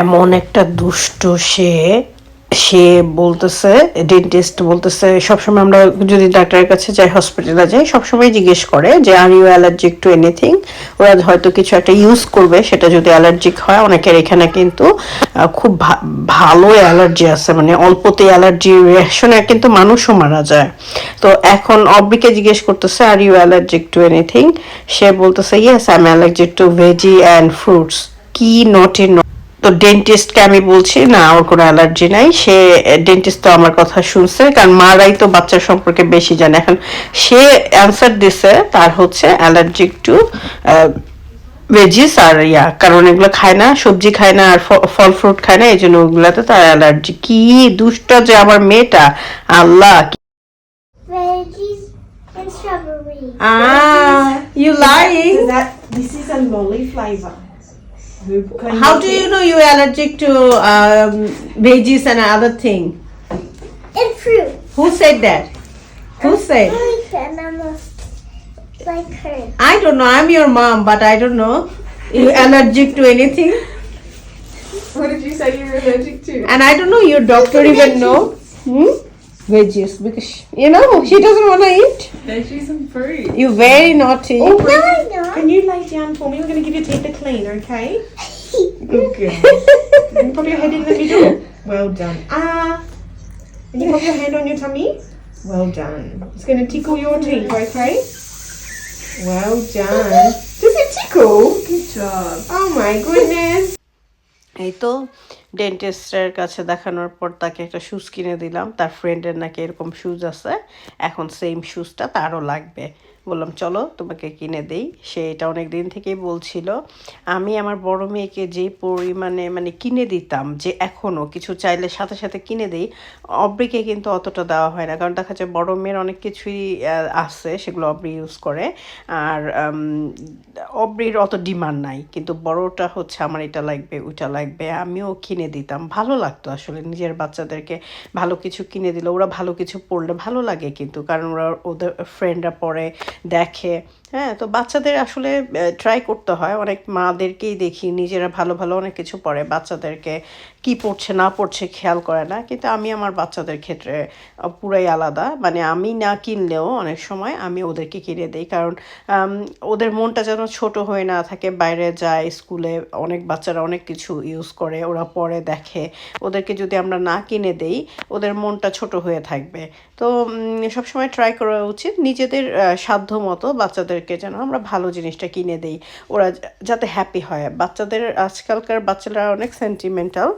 এমন একটা দুষ্ট সে সে বলতেছে, ডেন্টিস্ট বলতেছে, সবসময় আমরা যদি ডাক্তারের কাছে যাই, হসপিটালে যাই, সবসময় জিজ্ঞেস করে যে are you allergic to anything. ওরা হয়তো কিছু একটা ইউজ করবে, সেটা যদি অ্যালার্জিক হয়, অনেকের এখানে কিন্তু খুব ভালো অ্যালার্জি আছে, মানে অল্পতে অ্যালার্জি রিয়াকশনে কিন্তু মানুষও মারা যায়। তো এখন অব্রিকে জিজ্ঞেস করতেছে are you allergic to anything. সে বলতেছে yes I am allergic to veggie and fruits. কি নটি! তো ডেন্টিস্টকে আমি বলছি না, ওর কোনো অ্যালার্জি নাই। সে ডেন্টিস্ট তো আমার কথা শুনছে, কারণ মারাই তো বাচ্চার সম্পর্কে বেশি জানে। এখন সে অ্যান্সার দিছে তার হচ্ছে অ্যালার্জিক টু ভেজিস আর কারণ এগুলো খায় না, সবজি খায় না আর ফল ফ্রুট খায় না, এই জন্য ওগুলাতে তার অ্যালার্জি। কি দুষ্ট যে আমার মেয়েটা, আল্লাহ! Veggies and strawberries. You lying? This is a lolly flavor. How do you know you're allergic to veggies and other thing? And fruit. Who said that? Who said? Like an almost like her. I don't know. I'm your mom, but I don't know. You allergic to anything? What did you say you were allergic to? And I don't know. Your doctor even know. Veggies, because you know she doesn't want to eat. Veggies and fruit. You very naughty. No, I know. Can you lay down for me? We're going to give your teeth a clean, okay? Good girl. Can you pop your head in the middle? Well done. Can you pop your hand on your tummy? Well done. It's going to tickle your teeth, okay? Well done. Does it tickle? Good job. Oh my goodness. এই তো ডেন্টিস্টের কাছে দেখানোর পর তাকে একটা shoes কিনে দিলাম। তার ফ্রেন্ডের নাকি এরকম শুজ আছে, এখন সেম শুজটা তারও লাগবে। বললাম চলো তোমাকে কিনে দেই। সে এটা অনেক দিন থেকেই বলছিল। আমি আমার বড় মেয়েকে যেই পরিমাণে মানে কিনে দিতাম, যে এখনও কিছু চাইলে সাথে সাথে কিনে দিই, অব্রিকে কিন্তু অতটা দেওয়া হয় না, কারণ দেখা যায় বড় মেয়ের অনেক কিছুই আছে সেগুলো অব্রি ইউজ করে, আর অব্রির অত ডিমান্ড নাই। কিন্তু বড়টা হচ্ছে আমার এটা লাগবে ওইটা লাগবে, আমিও কিনে দিতাম। ভালো লাগতো আসলে নিজের বাচ্চাদেরকে ভালো কিছু কিনে দিলে, ওরা ভালো কিছু পড়লে ভালো লাগে কিন্তু, কারণ ওরা ওদের ফ্রেন্ডরা পড়ে দেখে। হ্যাঁ, তো বাচ্চাদের আসলে ট্রাই করতে হয়। অনেক মাদেরকেই দেখি নিজেরা ভালো ভালো অনেক কিছু পড়ে, বাচ্চাদেরকে কি পড়ছে না পড়ছে খেয়াল করে না। কিন্তু আমি আমার বাচ্চাদের ক্ষেত্রে পুরাই আলাদা, মানে আমি না কিনলেও অনেক সময় আমি ওদেরকে কিনে দিই, কারণ ওদের মনটা যেন ছোট হয়ে না থাকে। বাইরে যায়, স্কুলে অনেক বাচ্চারা অনেক কিছু ইউজ করে, ওরা পড়ে দেখে, ওদেরকে যদি আমরা না কিনে দেই ওদের মনটা ছোট হয়ে থাকবে। তো সবসময় ট্রাই করা উচিত নিজেদের সাধ্য মতো বাচ্চাদেরকে যেন আমরা ভালো জিনিসটা কিনে দেই, ওরা যাতে হ্যাপি হয়। বাচ্চাদের, আজকালকার বাচ্চারা অনেক সেন্টিমেন্টাল।